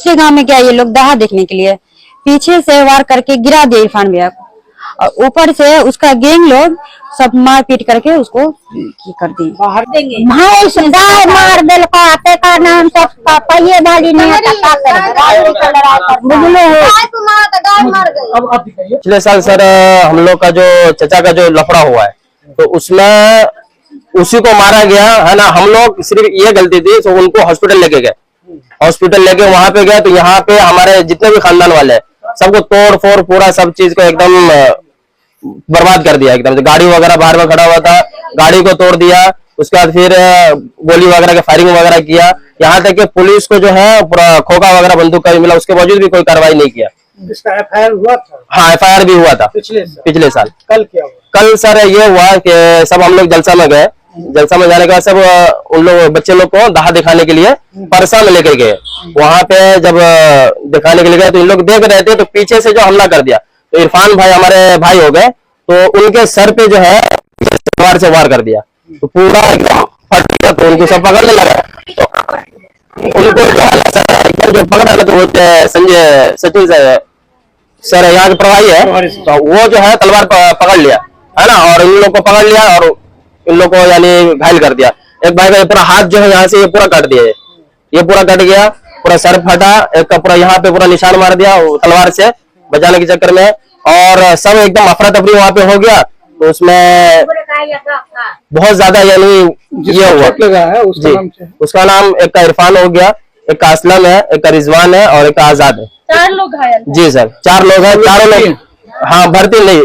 दूसरे गांव में गया ये लोग दहा देखने के लिए, पीछे से वार करके गिरा दिया इरफान भैया को, और ऊपर से उसका गैंग लोग सब मार पीट करके उसको कर दी। बाहर देंगे गाय मार दिल का नाम सब पहिए वाली ने पिछले साल सर हम लोग का जो चचा का जो लफड़ा हुआ है तो उसमें उसी को मारा गया है ना। हम लोग सिर्फ ये गलती थी तो उनको हॉस्पिटल लेके गए, हॉस्पिटल लेके वहां पे गए तो यहाँ पे हमारे जितने भी खानदान वाले हैं सबको तोड़ फोड़ पूरा सब चीज को एकदम बर्बाद कर दिया एकदम। गाड़ी वगैरह बाहर में खड़ा हुआ था, गाड़ी को तोड़ दिया, उसके बाद फिर गोली वगैरह के फायरिंग वगैरह किया। यहाँ तक कि पुलिस को जो है पूरा खोखा वगैरह बंदूक का भी मिला, उसके बावजूद भी कोई कार्रवाई नहीं किया। इसका एफआईआर हुआ था? हाँ एफआईआर भी हुआ था पिछले साल। कल क्या हुआ? कल सर ये हुआ कि सब हम लोग जलसा में गए, जलसा में जाने के बाद सब उन लोग बच्चे लोग को दहा दिखाने के लिए परसा में लेकर गए। वहां पे जब दिखाने के लिए गए तो इन लोग देख रहे थे तो पीछे से जो हमला कर दिया तो इरफान भाई हमारे भाई हो गए तो उनके सर पे जो है तलवार से वार कर दिया तो पूरा एकदम फट गया। तो उनको सब पकड़ने लगा तो उनको जो पकड़ा तो वो संजय सचिन सर यहाँ के प्रभारी है तो वो जो है तलवार पकड़ लिया है ना, और इन लोग को पकड़ लिया और इन लोग को यानी घायल कर दिया। एक भाई का पूरा हाथ जो है यहाँ से ये पूरा काट दिया, ये पूरा कट गया, पूरा सर फटा, एक का पूरा यहाँ पे पूरा निशान मार दिया तलवार से बचाने के चक्कर में, और सब एकदम अफरा तफरी वहां पे हो गया। तो उसमें बहुत ज्यादा यानी ये हुआ लगा है उसका नाम एक का इरफान हो गया, एक का असलम है, एक का रिजवान है और एक का आजाद है। 4 लोग घायल। जी सर 4 लोग हैं, चारों लोग हाँ भर्ती नहीं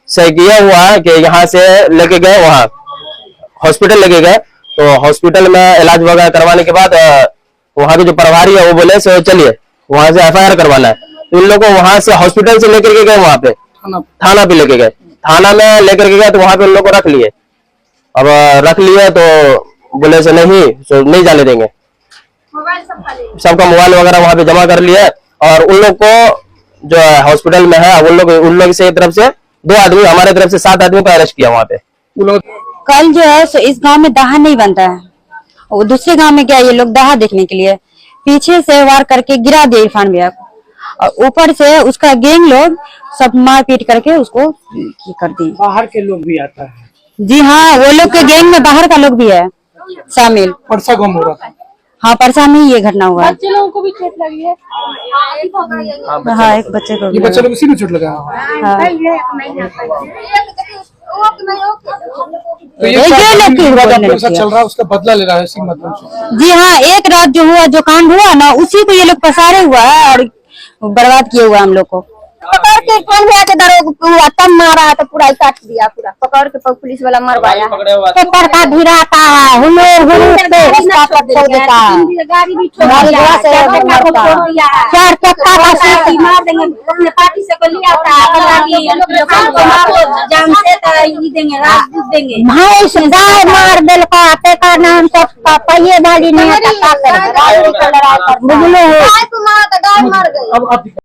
सही किया हुआ है कि यहाँ से लेके गए वहाँ हॉस्पिटल लेके गए तो हॉस्पिटल में इलाज वगैरह करवाने के बाद वहाँ के जो प्रभारी है वो बोले सो चलिए वहाँ से एफआईआर करवाना है। तो इन लोगों को वहाँ से हॉस्पिटल से लेकर के गए, वहाँ पे थाना पे लेके गए, थाना में लेकर के गए तो वहाँ पे उन लोग को रख लिए। अब रख लिए तो बोले से नहीं जाने देंगे, सबका मोबाइल वगैरह वहाँ पे जमा कर लिया और उन लोग को जो हॉस्पिटल में है उन लोग से तरफ से 2 आदमी, हमारे तरफ से 7 आदमी को अरेस्ट किया वहाँ पे। कल जो है सो इस गांव में दहा नहीं बनता है, वो दूसरे गांव में गया ये लोग दहा देखने के लिए, पीछे से वार करके गिरा दिया इरफान भैया को, और ऊपर से उसका गैंग लोग सब मार पीट करके उसको कर दी। बाहर के लोग भी आता है? जी हाँ वो लोग के गैंग में बाहर का लोग भी है शामिल। परसा गुम हो रहा था? हाँ परसा में ये घटना हुआ है। बच्चे लोगों को भी चोट लगी है? हाँ एक बच्चे को, ये बच्चे लोग इसी में चोट लगा। तो ये चल रहा है उसका बदला ले रहा है इसी मतलब से? जी हाँ एक रात जो हुआ जो कांड हुआ ना उसी को ये लोग पसारे हुआ है और बर्बाद किए हुआ हम लोग को। पकड़ के कौन भैया के दरोगा तब मारा तो पूरा काट दिया, पूरा पकड़ के पुलिस वाला मरवाया। पेपर का भिराता है रास्ता पर छोड़ देता है, गाड़ी भी छोड़ दिया, 4 चक्का का सीट मार देंगे, पार्टी से को लिया था जान से देंगे राजदूत देंगे। भैंस गाय मार दिल का नाम सब पहिए वाली ने